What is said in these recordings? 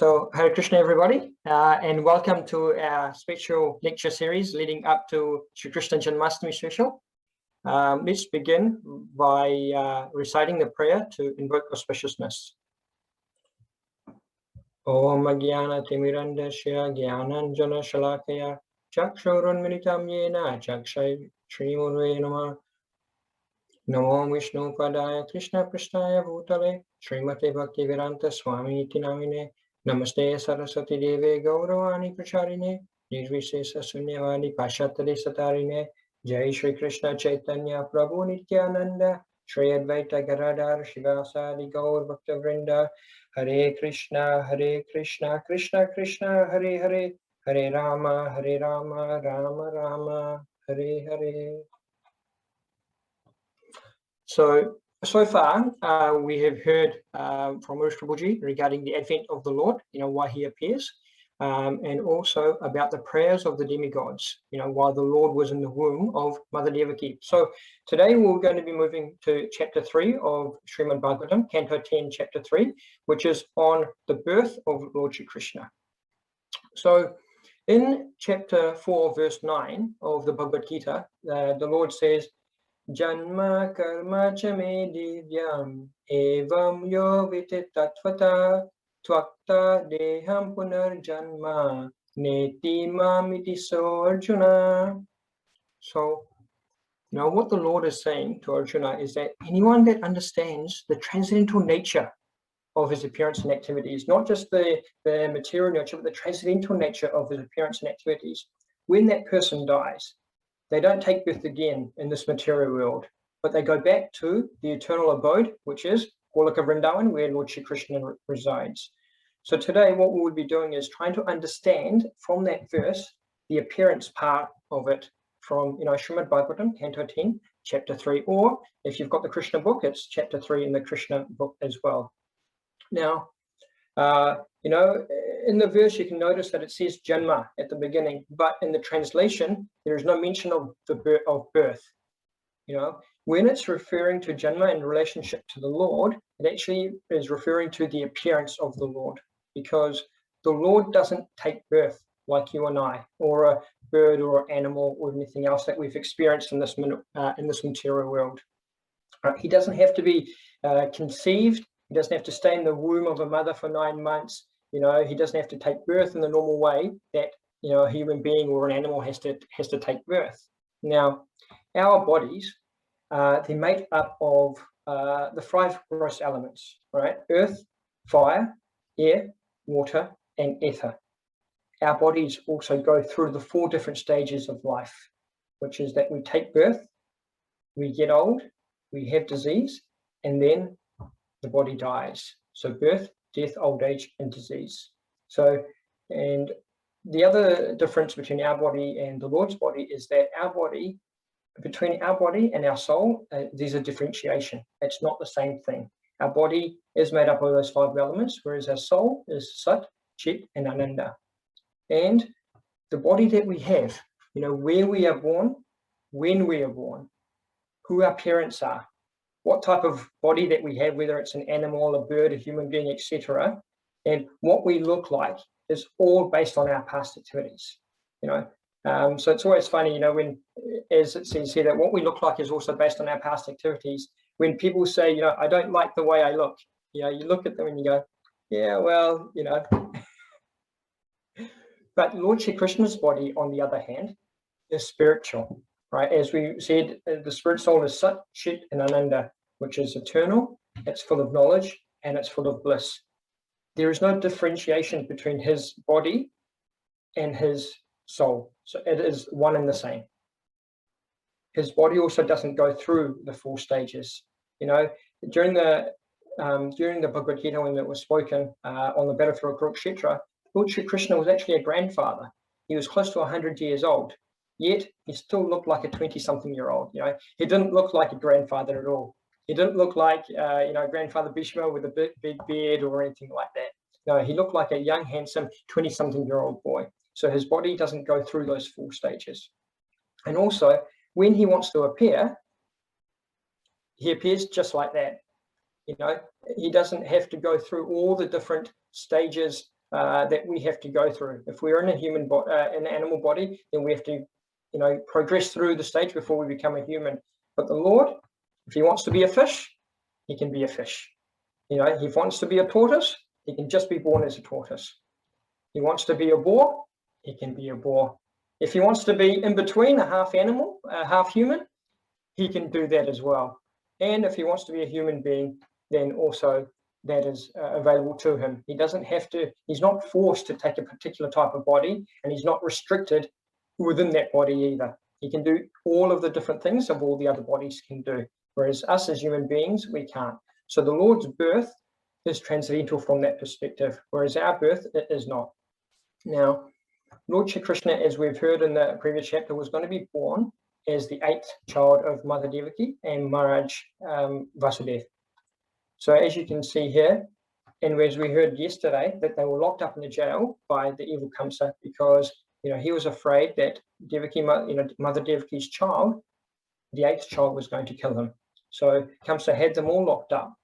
So, Hare Krishna, everybody, and welcome to our special lecture series leading up to Sri Krishna Janmashtami special. Let's begin by reciting the prayer to invoke auspiciousness. Om Jnana Timirandasya Jnananjana Shalakaya Chakshurunmilitam Yena Chakshay Srimurve Namah Namo Vishnu Padaya Krishna Prasthaya Bhutale Srimate Bhaktivedanta Swami Iti Namine Namaste Saraswati Deve Gauravani Pracharine Nirvishesha Sunyavadi Pashatale Satarine Jai Sri Krishna Chaitanya Prabhu Nityananda Shri Advaita Garadhar Shivasadi Gaur Bhakta Vrinda Hare Krishna Krishna Krishna Hare Hare Hare Rama Rama Rama Hare Hare. So far, we have heard from Urush Prabhuji regarding the advent of the Lord, why he appears, and also about the prayers of the demigods, while the Lord was in the womb of Mother Devaki. So today we're going to be moving to chapter 3 of Srimad Bhagavatam, Canto 10, chapter 3, which is on the birth of Lord Sri Krishna. So in chapter 4, verse 9 of the Bhagavad Gita, the Lord says, Janma karma cha me divyam evam yo vitit tatvata tvakta deham punar janma neti mamiti so Arjuna. So now what the Lord is saying to Arjuna is that anyone that understands the transcendental nature of his appearance and activities, not just the material nature, but the transcendental nature of his appearance and activities, when that person dies, they don't take birth again in this material world, but they go back to the eternal abode, which is Golaka Vrindavan, where Lord Sri Krishna resides. So today what we will be doing is trying to understand from that verse the appearance part of it from Srimad Bhagavatam, Canto 10, chapter 3, or if you've got the Krishna Book, it's chapter 3 in the Krishna Book as well. Now, in the verse, you can notice that it says Janma at the beginning, but in the translation, there is no mention of birth. When it's referring to Janma in relationship to the Lord, it actually is referring to the appearance of the Lord, because the Lord doesn't take birth like you and I, or a bird or an animal or anything else that we've experienced in this material world. He doesn't have to be conceived. He doesn't have to stay in the womb of a mother for 9 months. He doesn't have to take birth in the normal way that a human being or an animal has to take birth. Now, our bodies, they're made up of the 5 gross elements, right? Earth, fire, air, water, and ether. Our bodies also go through the 4 different stages of life, which is that we take birth, we get old, we have disease, and then the body dies. So birth, death, old age, and disease. So, and the other difference between our body and the Lord's body is that between our body and our soul, there's a differentiation. It's not the same thing. Our body is made up of those 5 elements, whereas our soul is Sat, Chit, and Ananda. And the body that we have, where we are born, when we are born, who our parents are, what type of body that we have, whether it's an animal, a bird, a human being, etc., and what we look like is all based on our past activities. So it's always funny, when, as it says here, that what we look like is also based on our past activities. When people say, I don't like the way I look, you look at them and you go, yeah, well, But Lord Sri Krishna's body, on the other hand, is spiritual. Right, as we said, the spirit soul is Sat, Chit, and Ananda, which is eternal, it's full of knowledge, and it's full of bliss. There is no differentiation between his body and his soul. So it is one and the same. His body also doesn't go through the 4 stages. During the Bhagavad Gita, when it was spoken on the battlefield of Kurukshetra, Lord Sri Krishna was actually a grandfather. He was close to 100 years old. Yet he still looked like a 20-something-year-old. He didn't look like a grandfather at all. He didn't look like Grandfather Bhishma with a big beard or anything like that. No, he looked like a young, handsome 20-something-year-old boy. So his body doesn't go through those 4 stages. And also, when he wants to appear, he appears just like that. He doesn't have to go through all the different stages that we have to go through. If we're in a human body, an animal body, then we have to, progress through the stage before we become a human. But the Lord, if he wants to be a fish, he can be a fish. If he wants to be a tortoise, he can just be born as a tortoise. He wants to be a boar, he can be a boar. If he wants to be in between, a half animal, a half human, he can do that as well. And if he wants to be a human being, then also that is available to him. He doesn't have to, he's not forced to take a particular type of body, and he's not restricted within that body either. He can do all of the different things of all the other bodies can do, whereas us as human beings, we can't. So the Lord's birth is transcendental from that perspective, whereas our birth, it is not. Now, Lord Sri Krishna, as we've heard in the previous chapter, was going to be born as the 8th child of Mother Devaki and Maharaj Vasudeva. So as you can see here, and as we heard yesterday, that they were locked up in the jail by the evil Kamsa because, he was afraid that Devaki, Mother Devaki's child, the 8th child, was going to kill him. So Kamsa had them all locked up.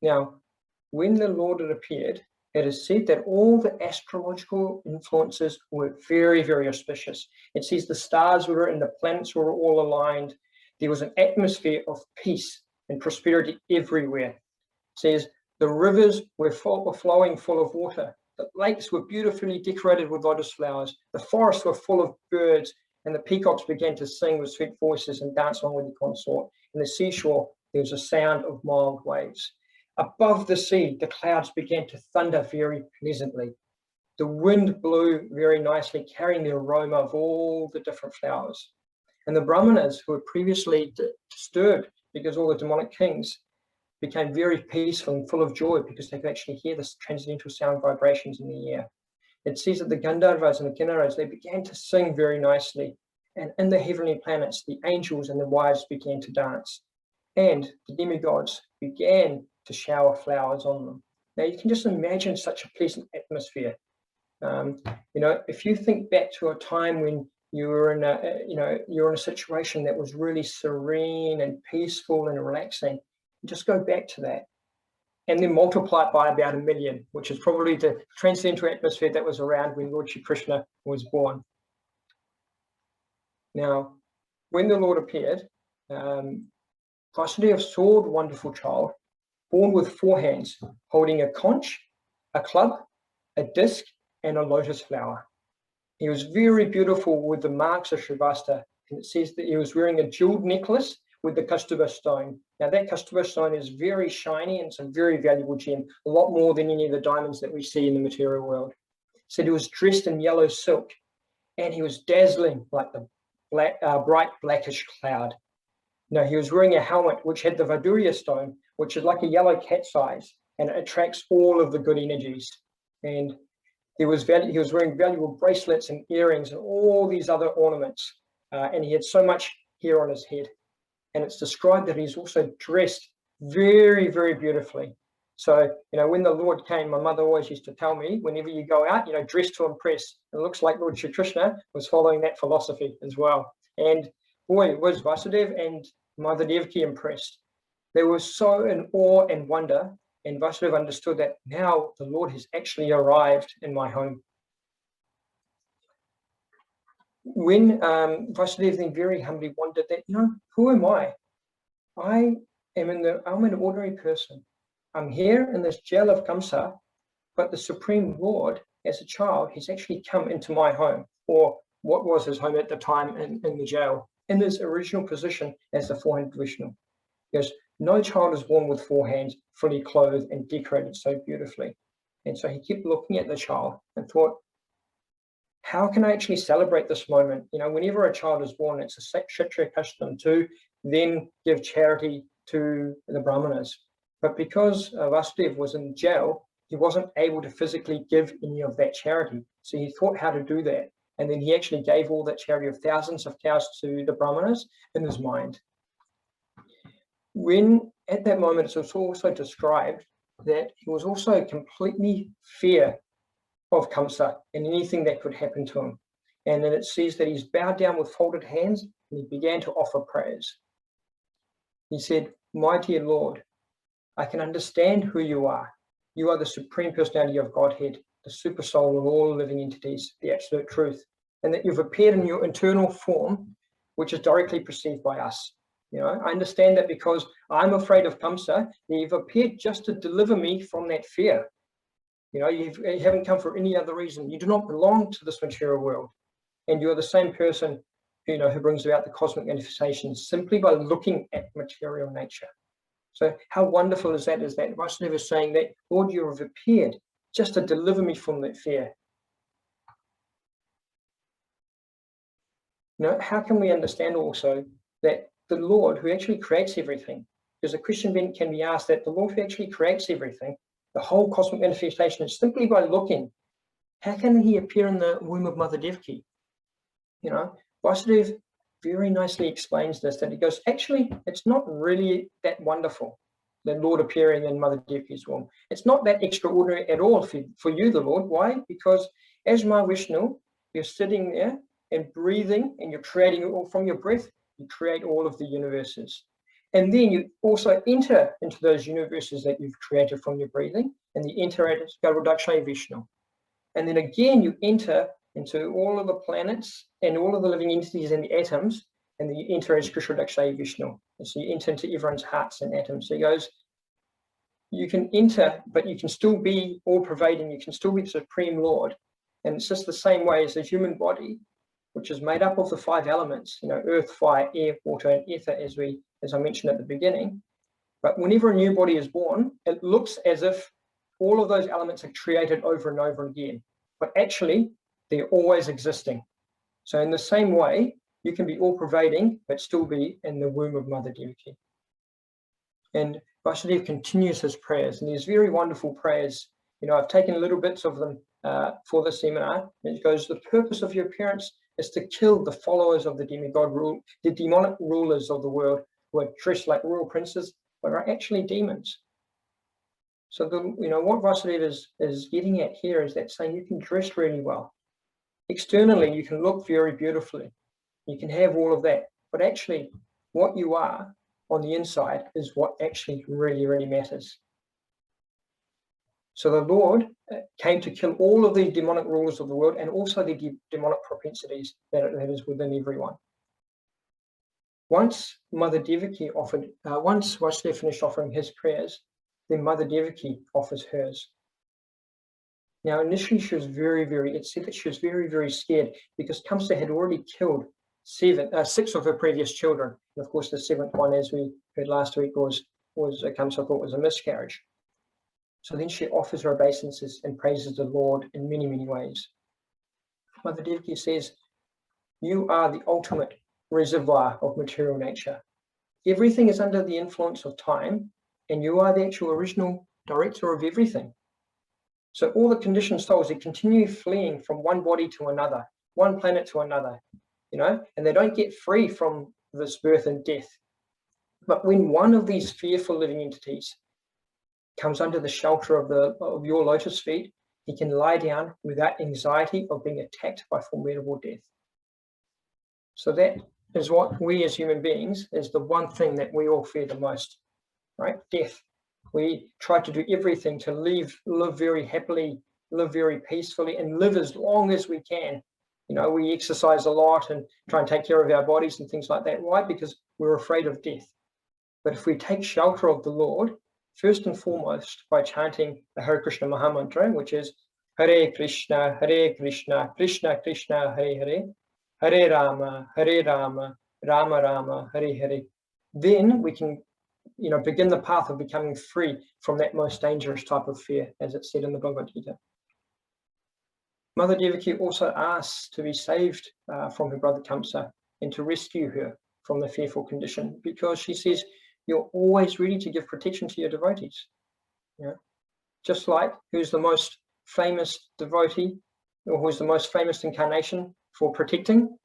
Now, when the Lord had appeared, it is said that all the astrological influences were very, very auspicious. It says the stars were and the planets were all aligned. There was an atmosphere of peace and prosperity everywhere. It says the rivers were flowing full of water. The lakes were beautifully decorated with lotus flowers. The forests were full of birds, and the peacocks began to sing with sweet voices and dance along with the consort. In the seashore, there was a sound of mild waves. Above the sea, the clouds began to thunder very pleasantly. The wind blew very nicely, carrying the aroma of all the different flowers. And the Brahmanas, who were previously disturbed because all the demonic kings, became very peaceful and full of joy because they could actually hear the transcendental sound vibrations in the air. It says that the Gandharvas and the Kinnaras, they began to sing very nicely. And in the heavenly planets, the angels and the wives began to dance. And the demigods began to shower flowers on them. Now you can just imagine such a pleasant atmosphere. If you think back to a time when you were in a situation that was really serene and peaceful and relaxing, just go back to that, and then multiply it by about 1 million, which is probably the transcendental atmosphere that was around when Lord Sri Krishna was born. Now, when the Lord appeared, Vasudeva saw the wonderful child, born with 4 hands, holding a conch, a club, a disc, and a lotus flower. He was very beautiful with the marks of Shrivasta, and it says that he was wearing a jeweled necklace with the Kaustubha stone. Now that Kaustubha stone is very shiny and it's a very valuable gem, a lot more than any of the diamonds that we see in the material world. So he was dressed in yellow silk, and he was dazzling like the bright blackish cloud. Now he was wearing a helmet which had the Vadurya stone, which is like a yellow cat's eyes, and it attracts all of the good energies. And he was wearing valuable bracelets and earrings and all these other ornaments, and he had so much hair on his head. And it's described that he's also dressed very, very beautifully. So, when the Lord came, my mother always used to tell me, whenever you go out, dress to impress. It looks like Lord Sri Krishna was following that philosophy as well. And boy, was Vasudeva and Mother Devaki impressed. They were so in awe and wonder, and Vasudeva understood that now the Lord has actually arrived in my home. When Vasudeva then very humbly wondered that, who am I? I'm an ordinary person. I'm here in this jail of Kamsa, but the Supreme Lord, as a child, he's actually come into my home, or what was his home at the time in the jail, in his original position as the 4-handed Vishnu. Because no child is born with 4 hands, fully clothed and decorated so beautifully. And so he kept looking at the child and thought, how can I actually celebrate this moment? Whenever a child is born, it's a Kshatriya custom to then give charity to the Brahmanas. But because Vasudeva was in jail, he wasn't able to physically give any of that charity. So he thought how to do that. And then he actually gave all that charity of thousands of cows to the Brahmanas in his mind. When at that moment, it's also described that he was also completely fear of Kamsa and anything that could happen to him. And then it says that he's bowed down with folded hands and he began to offer prayers. He said, "Mighty Lord, I can understand who you are. You are the Supreme Personality of Godhead, the super soul of all living entities, the absolute truth, and that you've appeared in your internal form, which is directly perceived by us. You know, I understand that because I'm afraid of Kamsa, you've appeared just to deliver me from that fear. You know, you haven't come for any other reason. You do not belong to this material world. And you're the same person, you know, who brings about the cosmic manifestations simply by looking at material nature. So how wonderful is that Vasudeva is saying that, Lord, you have appeared just to deliver me from that fear. You know, how can we understand also that the Lord who actually creates everything, because a question can be asked that the Lord who actually creates everything, the whole cosmic manifestation, is simply by looking. How can he appear in the womb of Mother Devaki? You know, Vasudeva very nicely explains this, that he goes, actually, it's not really that wonderful, the Lord appearing in Mother Devaki's womb. It's not that extraordinary at all for you, the Lord. Why? Because as Mahavishnu, you're sitting there and breathing, and you're creating it all from your breath. You create all of the universes. And then you also enter into those universes that you've created from your breathing, and you enter at Garudakshay Vishnu. And then again, you enter into all of the planets and all of the living entities and the atoms, and then you enter as Krishna Dakshay Vishnu. And so you enter into everyone's hearts and atoms. So he goes, you can enter, but you can still be all-pervading. You can still be the Supreme Lord. And it's just the same way as the human body, which is made up of the 5 elements, you know, earth, fire, air, water, and ether, as I mentioned at the beginning. But whenever a new body is born, it looks as if all of those elements are created over and over again. But actually, they're always existing. So in the same way, you can be all-pervading, but still be in the womb of Mother Devaki. And Vasudeva continues his prayers, and these very wonderful prayers. You know, I've taken little bits of them for the seminar. And it goes, the purpose of your appearance is to kill the followers of the demigod rule, the demonic rulers of the world, who are dressed like royal princes, but are actually demons. So what Vasudeva is getting at here is that saying you can dress really well. Externally, you can look very beautifully. You can have all of that. But actually, what you are on the inside is what actually really, really matters. So the Lord came to kill all of the demonic rulers of the world, and also the demonic propensities that is within everyone. Once Mother Devaki once Vasudeva finished offering his prayers, then Mother Devaki offers hers. Now, initially, she was it said that she was very, very scared, because Kamsa had already killed 6 of her previous children. And of course, the 7th one, as we heard last week, was Kamsa thought was a miscarriage. So then she offers her obeisances and praises the Lord in many, many ways. Mother Devaki says, you are the ultimate reservoir of material nature. Everything is under the influence of time, and you are the actual original director of everything. So all the conditioned souls, they continue fleeing from one body to another, one planet to another, you know, and they don't get free from this birth and death. But when one of these fearful living entities comes under the shelter of your lotus feet, he can lie down without anxiety of being attacked by formidable death. So that is what we as human beings is the one thing that we all fear the most, right? Death. We try to do everything to live very happily, live very peacefully, and live as long as we can. You know, we exercise a lot and try and take care of our bodies and things like that. Why? Because we're afraid of death. But if we take shelter of the Lord, first and foremost, by chanting the Hare Krishna Maha Mantra, which is Hare Krishna, Krishna Krishna, Hare Hare, Hare Rama, Rama Rama, Hare Hare. Then we can, you know, begin the path of becoming free from that most dangerous type of fear, as it's said in the Bhagavad Gita. Mother Devaki also asks to be saved from her brother Kamsa and to rescue her from the fearful condition, because she says, you're always ready to give protection to your devotees. You know? Just like who's the most famous devotee, or who's the most famous incarnation for protecting?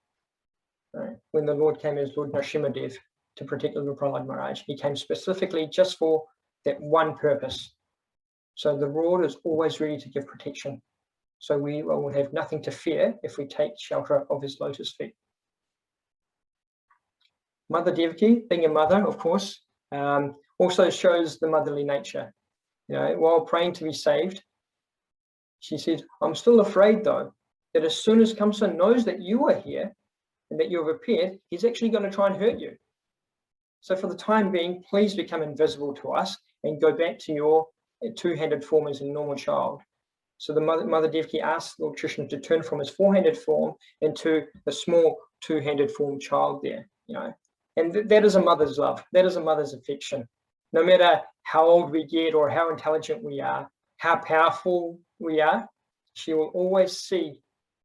Right? When the Lord came as Lord Nrsimhadev to protect Lord Prahlad Maharaj, he came specifically just for that one purpose. So the Lord is always ready to give protection. So we will have nothing to fear if we take shelter of his lotus feet. Mother Devaki, being a mother, of course, also shows the motherly nature. You know, while praying to be saved, She says, I'm still afraid though, that as soon as Kamsa knows that you are here and that you have appeared, he's actually going to try and hurt you. So for the time being, please become invisible to us and go back to your two-handed form as a normal child. So the Mother Devaki asked Lord Krishna to turn from his four-handed form into the small two-handed form child there, And that is a mother's love. That is a mother's affection. No matter how old we get or how intelligent we are, how powerful we are, she will always see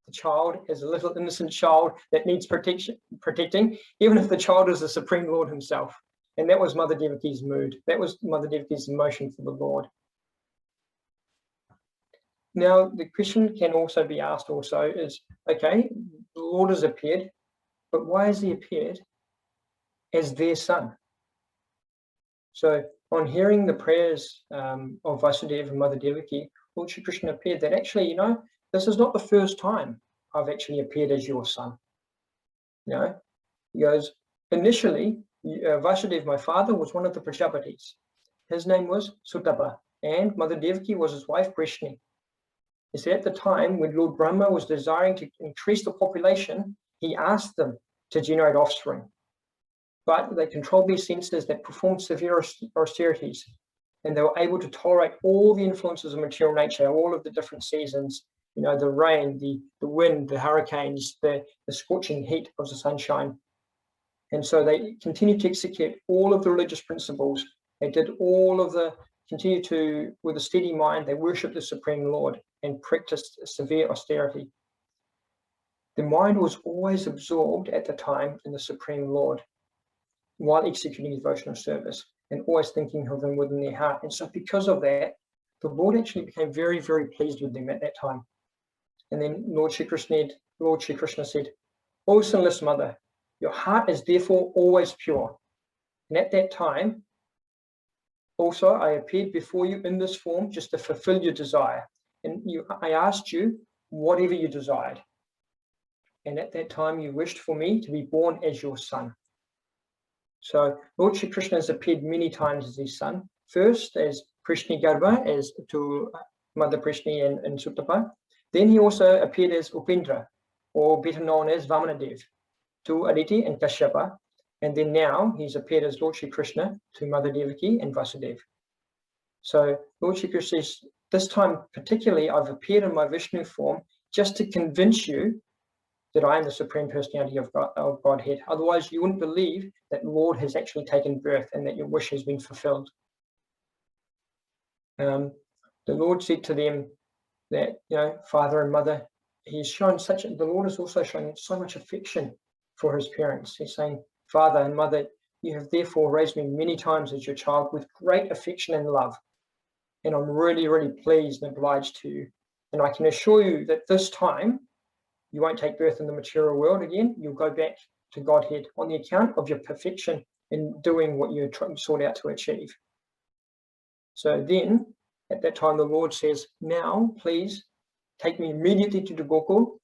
the child as a little innocent child that needs protecting, even if the child is the Supreme Lord himself. And that was Mother Devaki's mood. That was Mother Devaki's emotion for the Lord. Now, the question can also be asked is, okay, the Lord has appeared, but why has he appeared as their son? So on hearing the prayers of Vasudeva and Mother Devaki, Lord Sri Krishna appeared that actually, this is not the first time I've actually appeared as your son. He goes, initially, Vasudeva, my father, was one of the Prajapatis. His name was Sutapa, and Mother Devaki was his wife, Prishni. He said at the time when Lord Brahma was desiring to increase the population, he asked them to generate offspring. But they controlled their senses that performed severe austerities, and they were able to tolerate all the influences of material nature, all of the different seasons, the rain, the wind, the hurricanes, the scorching heat of the sunshine. And so they continued to execute all of the religious principles. They did with a steady mind, they worshipped the Supreme Lord and practiced severe austerity. The mind was always absorbed at the time in the Supreme Lord while executing devotional service and always thinking of him within their heart. And so because of that, the Lord actually became very, very pleased with them at that time. And then Lord Sri Krishna said, O sinless mother, your heart is therefore always pure. And at that time, also I appeared before you in this form just to fulfill your desire. And I asked you whatever you desired. And at that time you wished for me to be born as your son. So Lord Sri Krishna has appeared many times as his son. First as Prishni Garbha, as to Mother Prishni and Sutapa. Then he also appeared as Upendra, or better known as Vamanadev, to Aditi and Kashyapa. And then now he's appeared as Lord Sri Krishna to Mother Devaki and Vasudeva. So Lord Sri Krishna says, this time particularly I've appeared in my Vishnu form just to convince you that I am the Supreme Personality of Godhead. Otherwise you wouldn't believe that the Lord has actually taken birth and that your wish has been fulfilled. The Lord said to them that, father and mother, the Lord has also shown so much affection for his parents. He's saying, father and mother, you have therefore raised me many times as your child with great affection and love. And I'm really, really pleased and obliged to you. And I can assure you that this time you won't take birth in the material world again. You'll go back to Godhead on the account of your perfection in doing what you sought out to achieve. So then, at that time, the Lord says, now, please, take me immediately to the Gokul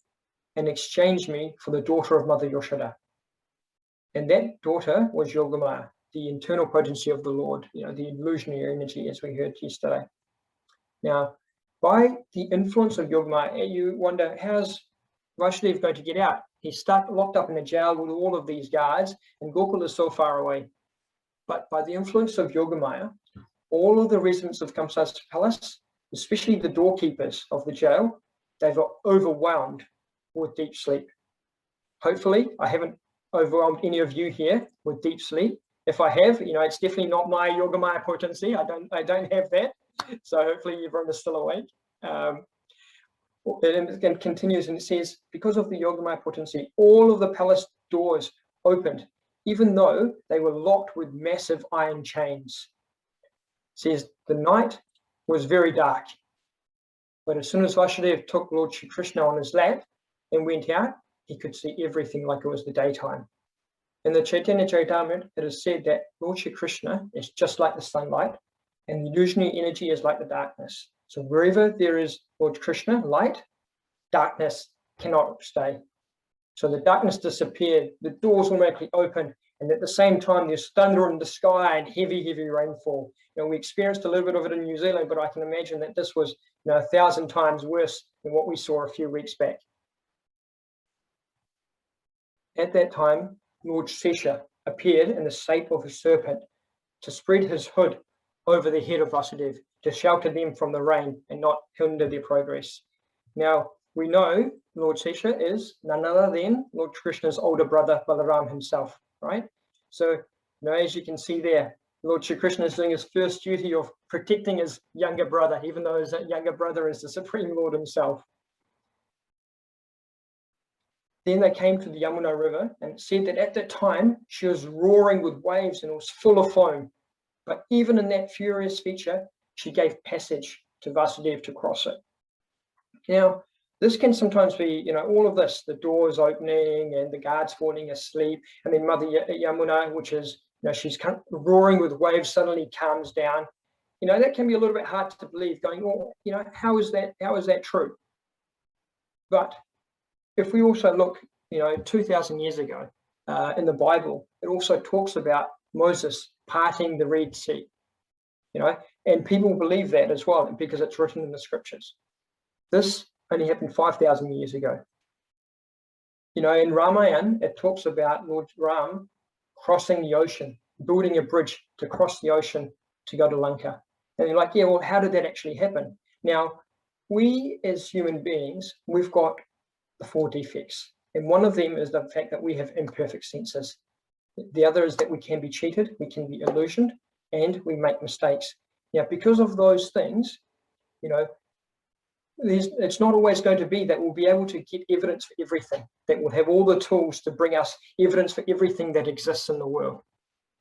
and exchange me for the daughter of Mother Yashoda. And that daughter was Yogamaya, the internal potency of the Lord, the illusionary energy, as we heard yesterday. Now, by the influence of Yogamaya, you wonder, how's Vasudeva going to get out? He's locked up in a jail with all of these guards, and Gokul is so far away. But by the influence of Yogamaya, all of the residents of Kamsa's palace, especially the doorkeepers of the jail, they were overwhelmed with deep sleep. Hopefully, I haven't overwhelmed any of you here with deep sleep. If I have, it's definitely not my Yogamaya potency. I don't have that. So hopefully everyone is still awake. It continues and it says, because of the Yogamaya potency, all of the palace doors opened, even though they were locked with massive iron chains. It says the night was very dark, but as soon as Vasudeva took Lord Sri Krishna on his lap and went out, he could see everything like it was the daytime. In the Chaitanya Charitamrita, it is said that Lord Sri Krishna is just like the sunlight, and the illusionary energy is like the darkness. So wherever there is Lord Krishna, light, darkness cannot stay. So the darkness disappeared, the doors automatically opened, And at the same time, there's thunder in the sky and heavy, heavy rainfall. We experienced a little bit of it in New Zealand, but I can imagine that this was 1,000 times worse than what we saw a few weeks back. At that time, Lord Sesha appeared in the shape of a serpent to spread his hood over the head of Vasudeva, to shelter them from the rain and not hinder their progress. Now, we know Lord Sesha is none other than Lord Krishna's older brother, Balaram himself, right? So, as you can see there, Lord Sri Krishna is doing his first duty of protecting his younger brother, even though his younger brother is the Supreme Lord himself. Then they came to the Yamuna River, and it said that at that time she was roaring with waves and it was full of foam. But even in that furious feature, she gave passage to Vasudeva to cross it. Now, this can sometimes be, all of this, the doors opening and the guards falling asleep, and then Mother Yamuna, which is, she's kind of roaring with waves, suddenly calms down. That can be a little bit hard to believe, going, well, how is that true? But if we also look, 2,000 years ago in the Bible, it also talks about Moses parting the Red Sea, and people believe that as well because it's written in the scriptures. This only happened 5,000 years ago. In Ramayana, it talks about Lord Ram crossing the ocean, building a bridge to cross the ocean to go to Lanka. And you're like, yeah, well, how did that actually happen? Now, we as human beings, we've got the 4 defects. And one of them is the fact that we have imperfect senses. The other is that we can be cheated, we can be illusioned, and we make mistakes. Now, because of those things, it's not always going to be that we'll be able to get evidence for everything, that we'll have all the tools to bring us evidence for everything that exists in the world,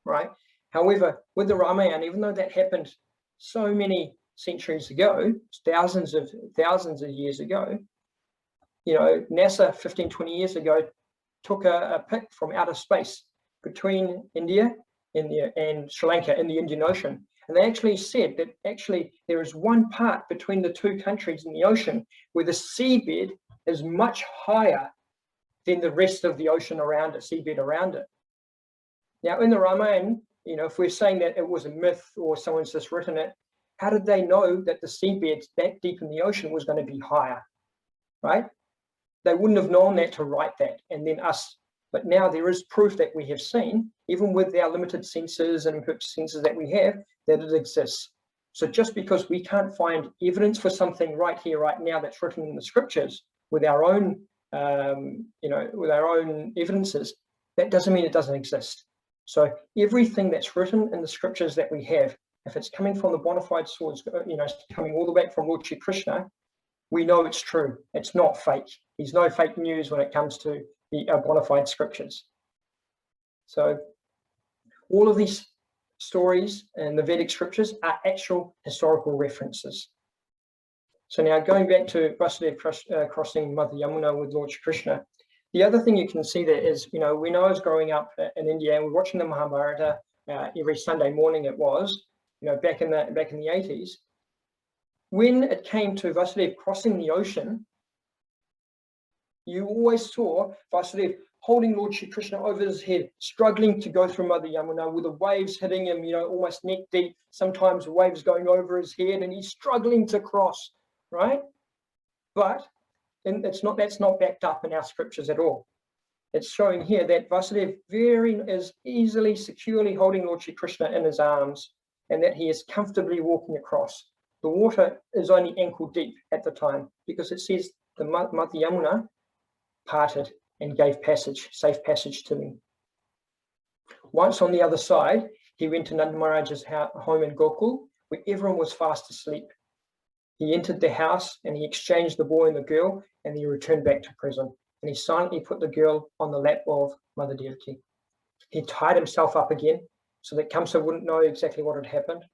right? However, with the Ramayana, even though that happened so many centuries ago, thousands of years ago, NASA 15, 20 years ago took a pic from outer space between India and Sri Lanka in the Indian Ocean. And they actually said that there is one part between the two countries in the ocean where the seabed is much higher than the rest of the ocean around it, seabed around it. Now, in the Ramayana, if we're saying that it was a myth or someone's just written it, how did they know that the seabed that deep in the ocean was going to be higher, right? They wouldn't have known that to write that, and then us. But now there is proof that we have seen, even with our limited senses and imperfect senses that we have, that it exists. So just because we can't find evidence for something right here, right now, that's written in the scriptures with our own, with our own evidences, that doesn't mean it doesn't exist. So everything that's written in the scriptures that we have, if it's coming from the bona fide source, coming all the way from Lord Sri Krishna, we know it's true. It's not fake. There's no fake news when it comes to the bona fide scriptures. So all of these stories and the Vedic scriptures are actual historical references. So now going back to Vasudeva crossing Mother Yamuna with Lord Sri Krishna, the other thing you can see there is, when I was growing up in India and we're watching the Mahabharata every Sunday morning, it was, back in the 80s, when it came to Vasudeva crossing the ocean, you always saw Vasudeva holding Lord Sri Krishna over his head, struggling to go through Mother Yamuna with the waves hitting him, almost neck deep, sometimes waves going over his head, and he's struggling to cross, right? But that's not backed up in our scriptures at all. It's showing here that Vasudeva is easily, securely holding Lord Sri Krishna in his arms, and that he is comfortably walking across. The water is only ankle deep at the time, because it says the Mother Yamuna parted and gave safe passage to them. Once on the other side, he went to Nanda Maharaj's home in Gokul, where everyone was fast asleep. He entered the house and he exchanged the boy and the girl, and he returned back to prison. And he silently put the girl on the lap of Mother Devaki. He tied himself up again so that Kamsa wouldn't know exactly what had happened.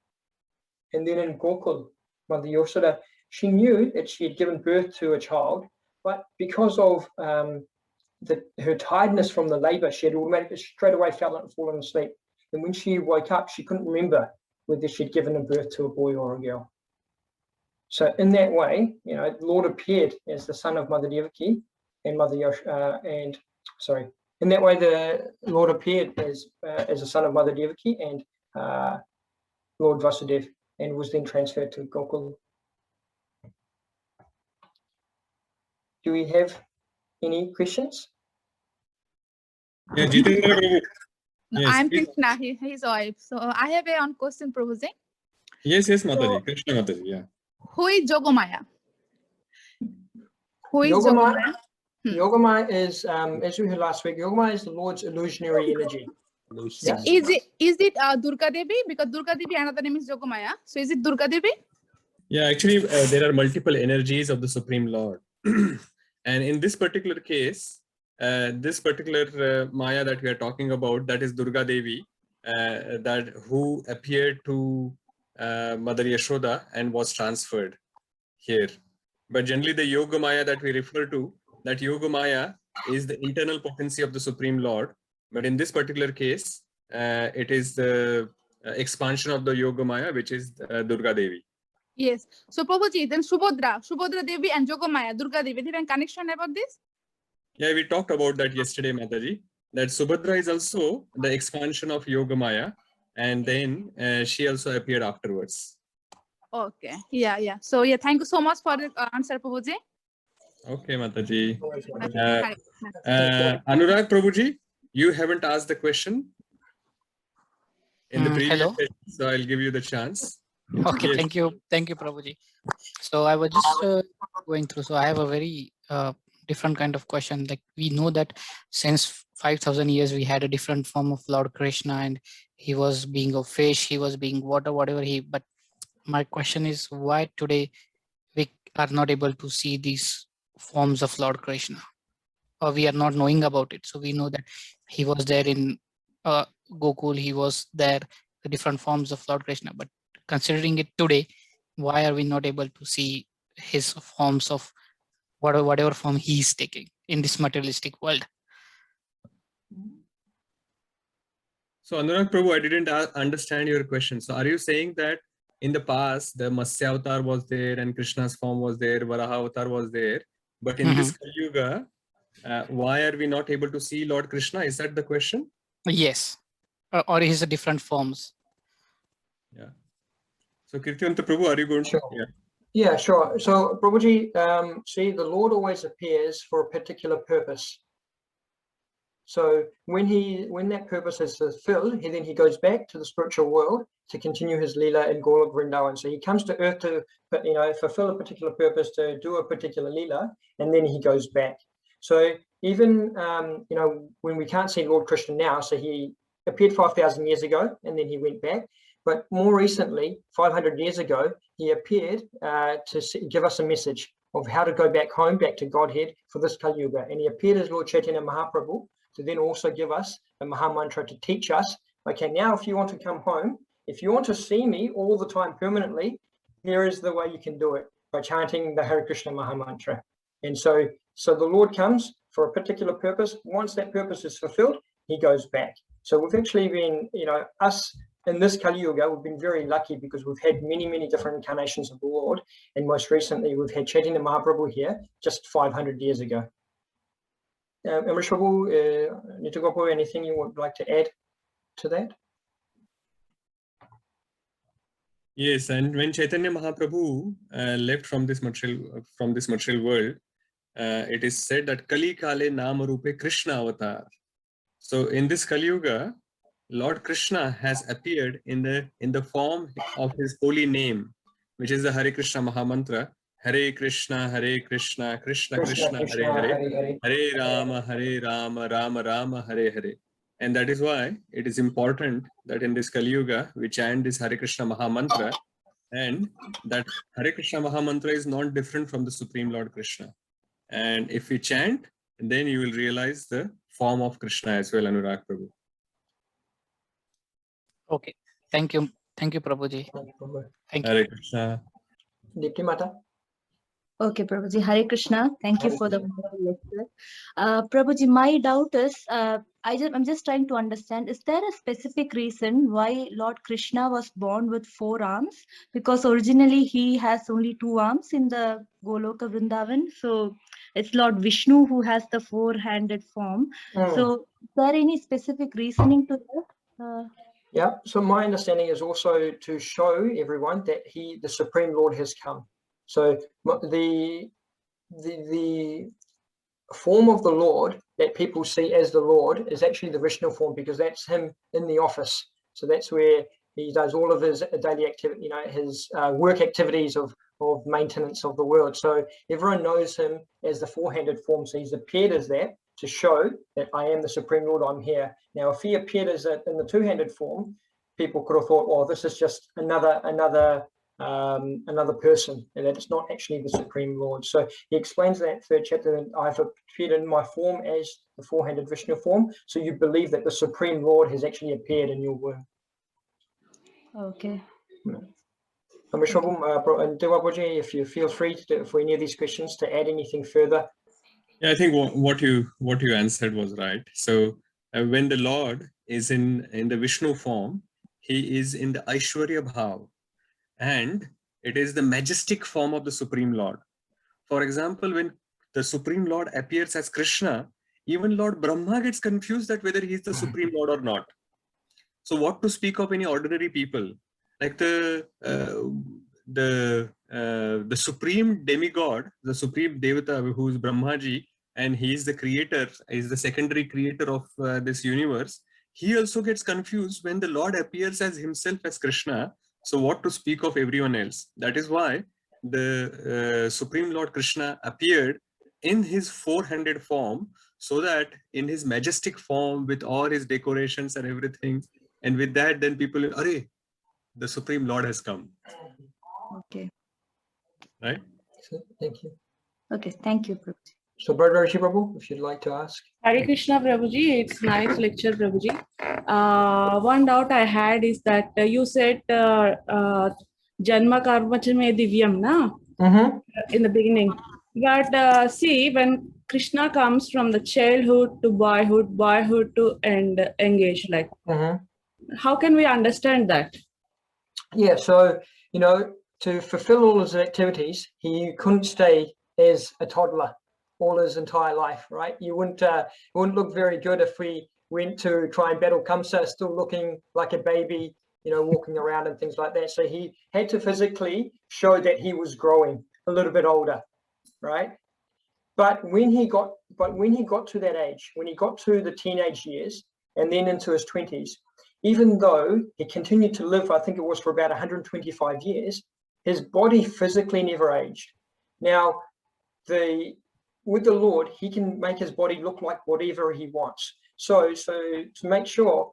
And then in Gokul, Mother Yashoda, she knew that she had given birth to a child, but because of her tiredness from the labor, she had automatically straight away fallen asleep. And when she woke up, she couldn't remember whether she'd given birth to a boy or a girl. So in that way, the Lord appeared as the son of Mother Devaki and In that way, the Lord appeared as a son of Mother Devaki and Lord Vasudev, and was then transferred to Gokul. Do we have any questions? Yeah, Jitendra Prabhu. No, Yes, I'm please. Krishna, his wife. So I have one question, Prabhuji. Yes, Mataji. So- Krishna Mataji, yeah. Who is Yogamaya? Who is Yogamaya? Yogamaya? Yogamaya is, as we heard last week, Yogamaya is the Lord's illusionary energy. Yeah? Is it Durga Devi? Because Durga Devi, another name is Yogamaya. So is it Durga Devi? Yeah, actually, there are multiple energies of the Supreme Lord. And in this particular case, this particular Maya that we are talking about, that is Durga Devi, that who appeared to Mother Yashoda and was transferred here. But generally, the Yoga Maya that we refer to, that Yoga Maya is the internal potency of the Supreme Lord. But in this particular case, it is the expansion of the Yoga Maya, which is Durga Devi. Yes. So Prabhuji, then Subhadra Devi and Yogamaya, Durga Devi, is there any connection about this? Yeah, we talked about that yesterday, Mataji, that Subhadra is also the expansion of Yoga Maya, and then she also appeared afterwards. Okay. Yeah. So yeah, thank you so much for the answer, Prabhuji. Okay, Mataji. Hare Krishna. Anurag Prabhuji, you haven't asked the question in the previous Hello. session, so I'll give you the chance. Okay, Yes. thank you, Prabhuji. So I was just going through. So I have a very different kind of question. Like, we know that since 5,000 years we had a different form of Lord Krishna, and he was being a fish, he was being water, whatever he. But my question is, why today we are not able to see these forms of Lord Krishna, or we are not knowing about it? So we know that he was there in Gokul, he was there, the different forms of Lord Krishna. But considering it today, why are we not able to see his forms of whatever form he is taking in this materialistic world? So Anurag Prabhu, I didn't understand your question. So are you saying that in the past, the Matsya avatar was there and Krishna's form was there, Varaha avatar was there, but in this Kali Yuga, why are we not able to see Lord Krishna? Is that the question? Yes, or his different forms. Yeah. So Kirtivanta Prabhu, are you going to? Sure. Yeah. Yeah, sure. So, Prabhuji, see, the Lord always appears for a particular purpose. So when that purpose is fulfilled, then he goes back to the spiritual world to continue his Leela in Golok Vrindavan. So he comes to earth to, fulfill a particular purpose, to do a particular Leela, and then he goes back. So even, when we can't see Lord Krishna now, so he appeared 5,000 years ago, and then he went back. But more recently, 500 years ago, he appeared to give us a message of how to go back home, back to Godhead for this Kali Yuga. And he appeared as Lord Chaitanya Mahaprabhu to then also give us a Maha Mantra to teach us, okay, now if you want to come home, if you want to see me all the time permanently, here is the way you can do it, by chanting the Hare Krishna Maha Mantra. And so the Lord comes for a particular purpose. Once that purpose is fulfilled, he goes back. So we've actually been, us in this Kali Yuga, we've been very lucky because we've had many, many different incarnations of the Lord. And most recently, we've had Chaitanya Mahaprabhu here just 500 years ago. Amrish Prabhu, Nitya, anything you would like to add to that? Yes, and when Chaitanya Mahaprabhu left from this material world, it is said that Kali Kale Nama Rupe Krishna Avatar. So in this Kali Yuga, Lord Krishna has appeared in the form of his holy name, which is the Hare Krishna Maha Mantra. Hare Krishna, Krishna Krishna, Hare Hare, Hare Rama, Rama Rama, Hare Hare. And that is why it is important that in this Kali Yuga, we chant this Hare Krishna Maha Mantra, and that Hare Krishna Maha Mantra is not different from the Supreme Lord Krishna. And if we chant, then you will realize the form of Krishna as well, Anurag Prabhu. Okay, thank you, Prabhuji. Thank you. Hare Krishna. Dipti Mata. Okay, Prabhuji, Hare Krishna. Thank you for the wonderful lecture. Prabhuji, my doubt is, I'm just trying to understand, is there a specific reason why Lord Krishna was born with 4 arms? Because originally he has only 2 arms in the Goloka Vrindavan. So it's Lord Vishnu who has the four-handed form. Mm. So is there any specific reasoning to that? Yeah, so my understanding is also to show everyone that the Supreme Lord has come. So the form of the Lord that people see as the Lord is actually the Vishnu form, because that's him in the office. So that's where he does all of his daily activity, his work activities of maintenance of the world. So everyone knows him as the four-handed form. So he's appeared as that to show that I am the Supreme Lord, I'm here. Now, if he appeared as in the two-handed form, people could have thought, oh, this is just another person, and that it's not actually the Supreme Lord. So he explains that third chapter, that I've appeared in my form as the four-handed Vishnu form, so you believe that the Supreme Lord has actually appeared in your womb. Okay. I'm sure, and Dewabuji, if you feel free to, for any of these questions, to add anything further. Yeah, I think what you answered was right. So when the Lord is in the Vishnu form, he is in the Aishwarya Bhav, and it is the majestic form of the Supreme Lord. For example, when the Supreme Lord appears as Krishna, even Lord Brahma gets confused that whether he is the Supreme Lord or not. So what to speak of any ordinary people? Like the supreme demigod, the supreme devata, who is Brahmaji, and he is the creator, is the secondary creator of this universe. He also gets confused when the Lord appears as himself as Krishna. So what to speak of everyone else? That is why the Supreme Lord Krishna appeared in his four-handed form, so that in his majestic form with all his decorations and everything, and with that, then people, Arey, the Supreme Lord has come. Okay. Right? So, thank you. Okay. Thank you, Prabhuji. So, Brother Rishi Prabhu, if you'd like to ask. Hare Krishna, Prabhuji. It's nice lecture, Prabhuji. One doubt I had is that you said Janma Karma Me Divyam, na? In the beginning. But see, when Krishna comes from the childhood to boyhood to and engage, like, how can we understand that? Yeah, so, to fulfill all his activities, he couldn't stay as a toddler all his entire life, right? You wouldn't look very good if we went to try and battle Kamsa still looking like a baby, walking around and things like that. So he had to physically show that he was growing a little bit older, right? But when he got to that age, when he got to the teenage years and then into his 20s, even though he continued to live, I think it was for about 125 years, his body physically never aged. Now, with the Lord, he can make his body look like whatever he wants. So to make sure,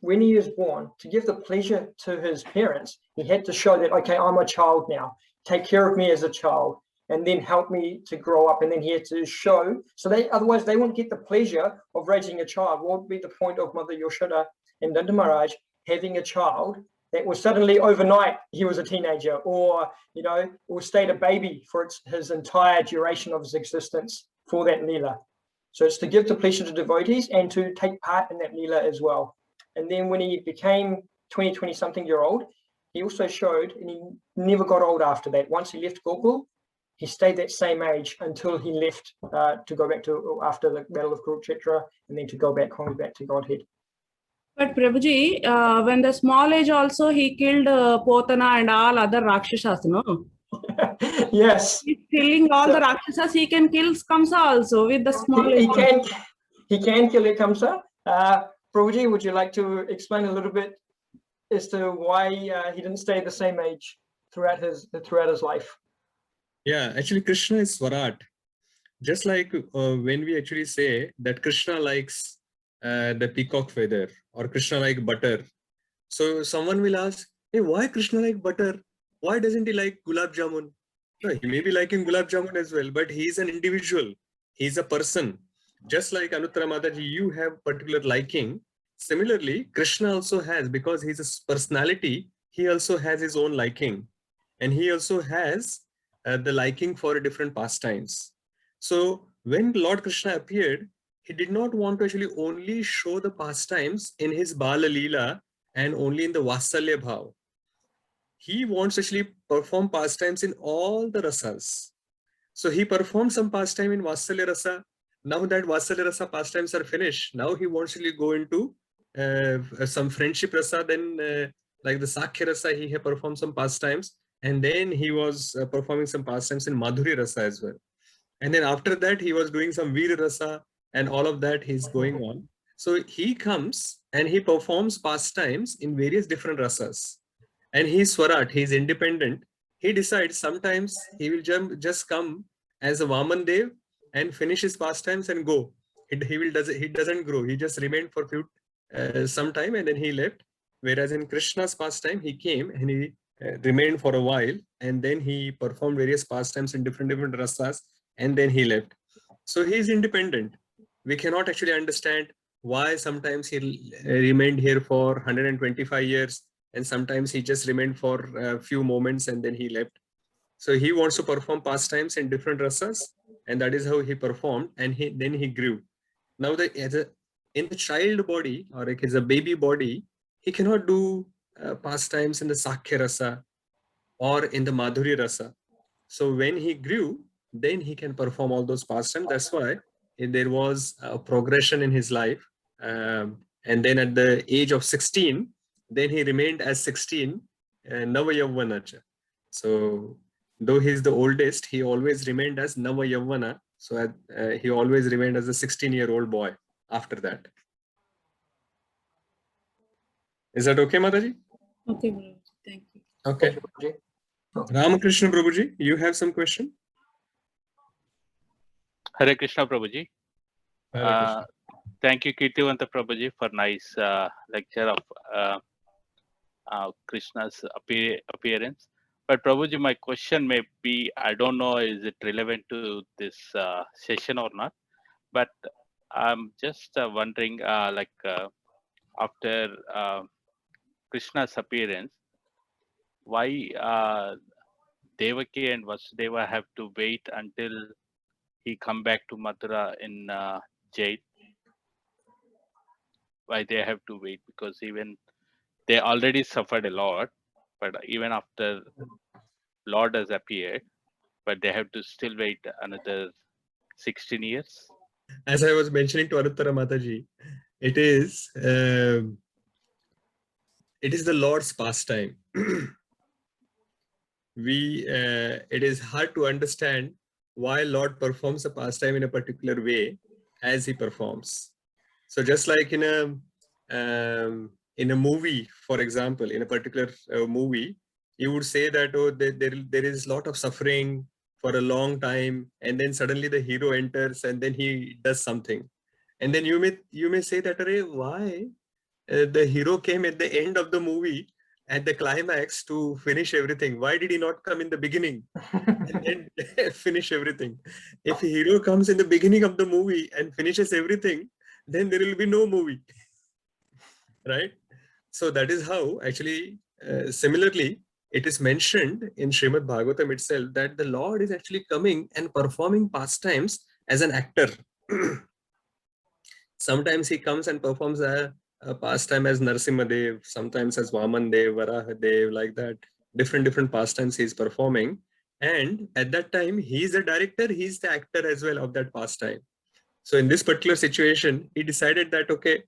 when he is born, to give the pleasure to his parents, he had to show that, okay, I'm a child now. Take care of me as a child, and then help me to grow up. And then he had to show, otherwise they won't get the pleasure of raising a child. What would be the point of Mother Yashoda and Nanda Maharaj having a child that was suddenly overnight he was a teenager, or stayed a baby for his entire duration of his existence for that Leela. So it's to give the pleasure to devotees and to take part in that Leela as well. And then when he became 20-something year old, he also showed, and he never got old after that. Once he left Gokul, he stayed that same age until he left to go back to, after the Battle of Kurukshetra, and then to go back home, back to Godhead. But Prabhuji, when the small age also, he killed Potana and all other Rakshasas, no? Yes. He's killing all the Rakshasas, he can kill Kamsa also with the small age. He can kill it, Kamsa. Prabhuji, would you like to explain a little bit as to why he didn't stay the same age throughout his life? Yeah, actually Krishna is Swarat. Just like when we actually say that Krishna likes the peacock feather, or Krishna like butter. So someone will ask, hey, why Krishna like butter? Why doesn't he like gulab jamun? No, he may be liking gulab jamun as well, but he's an individual. He's a person. Just like Anuttara Mataji, you have particular liking. Similarly, Krishna also has, because he's a personality, he also has his own liking. And he also has the liking for different pastimes. So when Lord Krishna appeared, he did not want to actually only show the pastimes in his Bala Leela and only in the Vasalya Bhav. He wants to actually perform pastimes in all the rasas. So he performed some pastime in Vatsalya Rasa. Now that Vatsalya Rasa pastimes are finished, now he wants to go into some friendship Rasa. Then like the Sakhya Rasa, he had performed some pastimes. And then he was performing some pastimes in Madhuri Rasa as well. And then after that, he was doing some Veer Rasa and all of that he's going on. So he comes and he performs pastimes in various different rasas. And he's Swarat, he's independent. He decides sometimes he will just come as a Vaman Dev and finish his pastimes and go. He doesn't grow. He just remained for some time and then he left. Whereas in Krishna's pastime, he came and he remained for a while and then he performed various pastimes in different rasas and then he left. So he is independent. We cannot actually understand why sometimes he remained here for 125 years and sometimes he just remained for a few moments and then he left. So he wants to perform pastimes in different rasas and that is how he performed and then he grew. Now in the child body or like as a baby body, he cannot do pastimes in the Sakhya rasa or in the Madhuri rasa. So when he grew, then he can perform all those pastimes. That's why there was a progression in his life. And then at the age of 16, then he remained as 16, Nava Yavvanacha. So though he's the oldest, he always remained as Nava Yavvana. So he always remained as a 16-year-old boy after that. Is that okay, Mataji? Okay, Prabhuji. Thank you. Okay. Ramakrishna Prabhuji, you have some question? Hare Krishna Prabhuji. Hare Krishna. Thank you, Kirtivanta Prabhuji, for nice lecture of Krishna's appearance. But Prabhuji, my question may be, I don't know, is it relevant to this session or not? But I'm just wondering, after Krishna's appearance, why Devaki and Vasudeva have to wait until he come back to Mathura in jail? Why they have to wait? Because even they already suffered a lot, but even after Lord has appeared, but they have to still wait another 16 years. As I was mentioning to Anuttara Mataji, it is the Lord's pastime. It is hard to understand why Lord performs a pastime in a particular way as he performs. So just like in a movie, for example, in a particular movie, you would say that there is a lot of suffering for a long time, and then suddenly the hero enters and then he does something, and then you may say that, why the hero came at the end of the movie at the climax to finish everything? Why did he not come in the beginning and then finish everything? If a hero comes in the beginning of the movie and finishes everything, then there will be no movie, right? So that is how actually, similarly, it is mentioned in Srimad Bhagavatam itself that the Lord is actually coming and performing pastimes as an actor. Sometimes he comes and performs a pastime as Narsimhadev, sometimes as Vaman Dev, Varahadev, like that. Different pastimes he is performing. And at that time, he is the director, he is the actor as well of that pastime. So in this particular situation, he decided that, okay,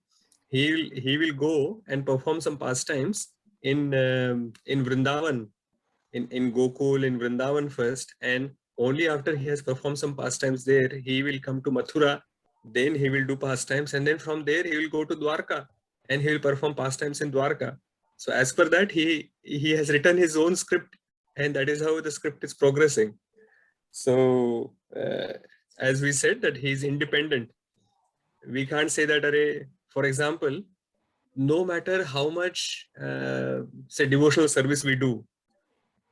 he will go and perform some pastimes in Vrindavan, in Gokul, in Vrindavan first, and only after he has performed some pastimes there, he will come to Mathura, then he will do pastimes, and then from there he will go to Dwarka and he will perform pastimes in Dwarka. So as per that, he has written his own script, and that is how the script is progressing. So as we said, that he is independent. We can't say that, for example, no matter how much say devotional service we do,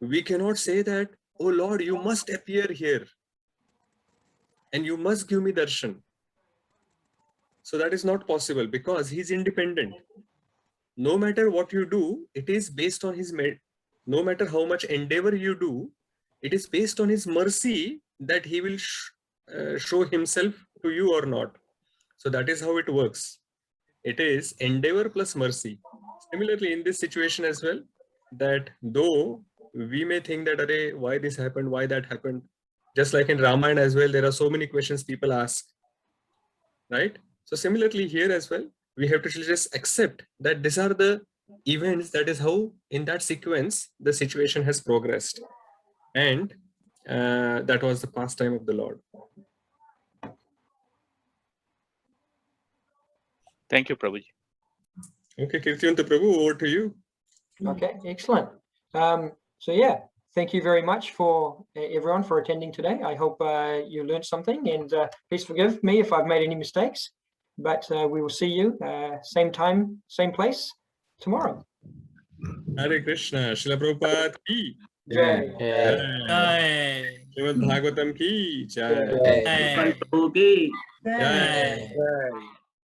we cannot say that, oh Lord, you must appear here and you must give me darshan. So that is not possible because he is independent. No matter what you do, it is based on his no matter how much endeavor you do, it is based on his mercy that he will show himself to you or not. So that is how it works. It is endeavor plus mercy. Similarly, in this situation as well, that though we may think that, why this happened, why that happened, Just like in Ramayana as well, there are so many questions people ask, right? So similarly here as well, we have to just accept that these are the events, that is how in that sequence the situation has progressed, and that was the pastime of the Lord. Thank you, Prabhuji. Okay, Kirtivanta Prabhu, over to you. Okay, excellent. So yeah, thank you very much for everyone for attending today. I hope you learned something, and please forgive me if I've made any mistakes, but we will see you same time, same place tomorrow. Hare Krishna. Srila Prabhupada ki Jai. jai. Srimad Bhagavatam ki jai. Jai. Jai.